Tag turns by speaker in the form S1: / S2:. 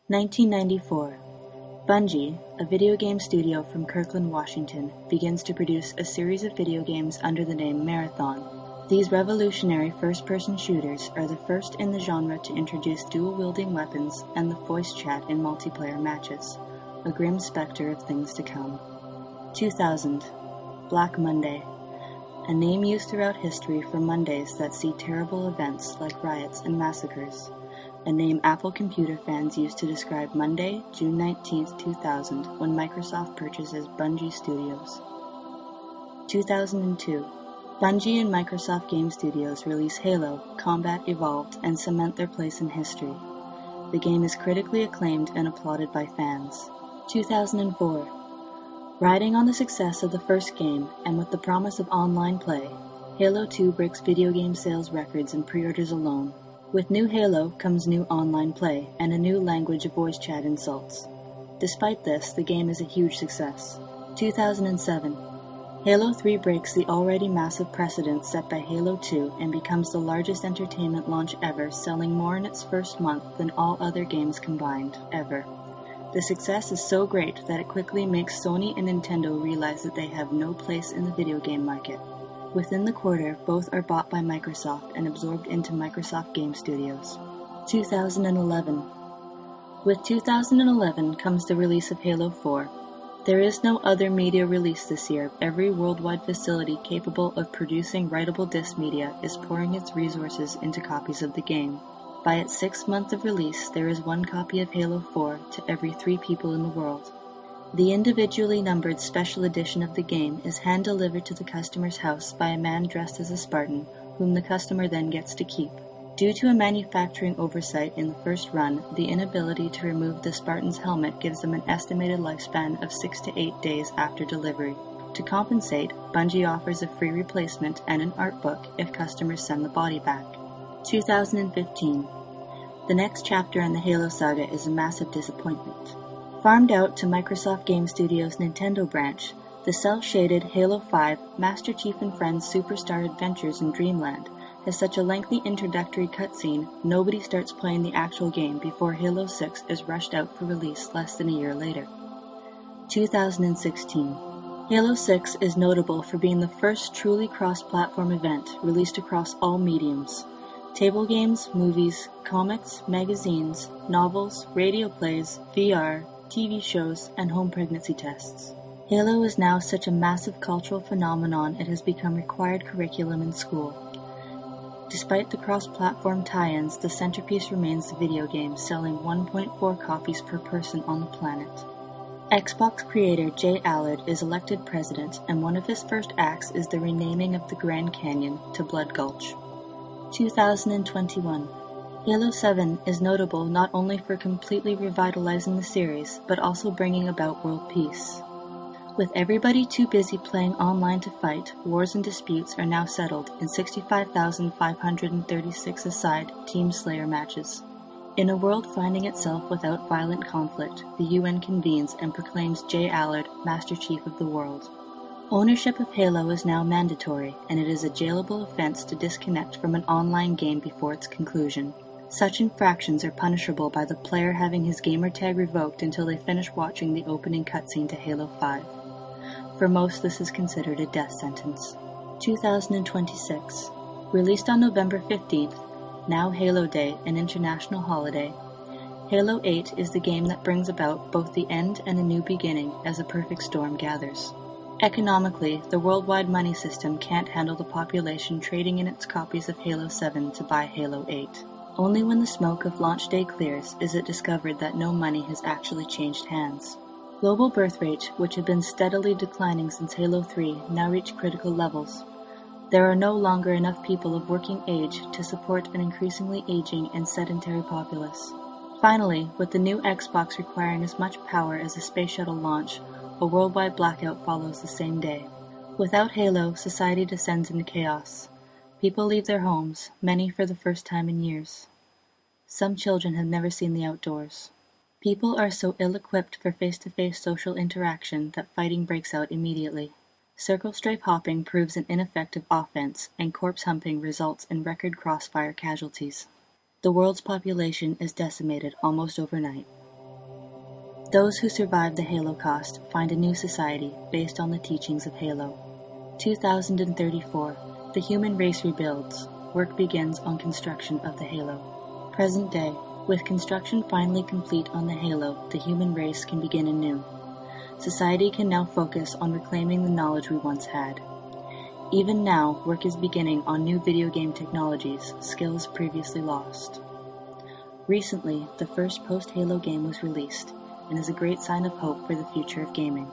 S1: 1994. Bungie, a video game studio from Kirkland, Washington, begins to produce a series of video games under the name Marathon. These revolutionary first-person shooters are the first in the genre to introduce dual-wielding weapons and the voice chat in multiplayer matches, a grim specter of things to come. 2000. Black Monday, a name used throughout history for Mondays that see terrible events like riots and massacres. A name Apple computer fans use to describe Monday, June 19, 2000, when Microsoft purchases Bungie Studios. 2002. Bungie and Microsoft Game Studios release Halo: Combat Evolved and cement their place in history. The game is critically acclaimed and applauded by fans. 2004. Riding on the success of the first game, and with the promise of online play, Halo 2 breaks video game sales records in pre-orders alone. With new Halo comes new online play, and a new language of voice chat insults. Despite this, the game is a huge success. 2007. Halo 3 breaks the already massive precedent set by Halo 2 and becomes the largest entertainment launch ever, selling more in its first month than all other games combined, ever. The success is so great that it quickly makes Sony and Nintendo realize that they have no place in the video game market. Within the quarter, both are bought by Microsoft and absorbed into Microsoft Game Studios. 2011. With 2011 comes the release of Halo 4. There is no other media release this year. Every worldwide facility capable of producing writable disc media is pouring its resources into copies of the game. By its 6th month of release, there is one copy of Halo 4 to every 3 people in the world. The individually numbered special edition of the game is hand-delivered to the customer's house by a man dressed as a Spartan, whom the customer then gets to keep. Due to a manufacturing oversight in the first run, the inability to remove the Spartan's helmet gives them an estimated lifespan of 6 to 8 days after delivery. To compensate, Bungie offers a free replacement and an art book if customers send the body back. 2015. The next chapter in the Halo saga is a massive disappointment. Farmed out to Microsoft Game Studios' Nintendo branch, the cel-shaded Halo 5 Master Chief and Friends Superstar Adventures in Dreamland has such a lengthy introductory cutscene, nobody starts playing the actual game before Halo 6 is rushed out for release less than a year later. 2016. Halo 6 is notable for being the first truly cross-platform event released across all mediums. Table games, movies, comics, magazines, novels, radio plays, VR, TV shows, and home pregnancy tests. Halo is now such a massive cultural phenomenon it has become required curriculum in school. Despite the cross-platform tie-ins, the centerpiece remains the video game, selling 1.4 copies per person on the planet. Xbox creator Jay Allard is elected president, and one of his first acts is the renaming of the Grand Canyon to Blood Gulch. 2021. Halo 7 is notable not only for completely revitalizing the series, but also bringing about world peace. With everybody too busy playing online to fight, wars and disputes are now settled in 65,536 aside Team Slayer matches. In a world finding itself without violent conflict, the UN convenes and proclaims Jay Allard Master Chief of the world. Ownership of Halo is now mandatory, and it is a jailable offense to disconnect from an online game before its conclusion. Such infractions are punishable by the player having his gamertag revoked until they finish watching the opening cutscene to Halo 5. For most, this is considered a death sentence. 2026. Released on November 15th, now Halo Day, an international holiday, Halo 8 is the game that brings about both the end and a new beginning as a perfect storm gathers. Economically, the worldwide money system can't handle the population trading in its copies of Halo 7 to buy Halo 8. Only when the smoke of launch day clears is it discovered that no money has actually changed hands. Global birth rate, which had been steadily declining since Halo 3, now reached critical levels. There are no longer enough people of working age to support an increasingly aging and sedentary populace. Finally, with the new Xbox requiring as much power as a space shuttle launch, a worldwide blackout follows the same day. Without Halo, society descends into chaos. People leave their homes, many for the first time in years. Some children have never seen the outdoors. People are so ill-equipped for face-to-face social interaction that fighting breaks out immediately. Circle strafe hopping proves an ineffective offense, and corpse humping results in record crossfire casualties. The world's population is decimated almost overnight. Those who survive the Halo cost find a new society based on the teachings of Halo. 2034, the human race rebuilds. Work begins on construction of the Halo. Present day, with construction finally complete on the Halo, the human race can begin anew. Society can now focus on reclaiming the knowledge we once had. Even now, work is beginning on new video game technologies, skills previously lost. Recently, the first post-Halo game was released, and is a great sign of hope for the future of gaming.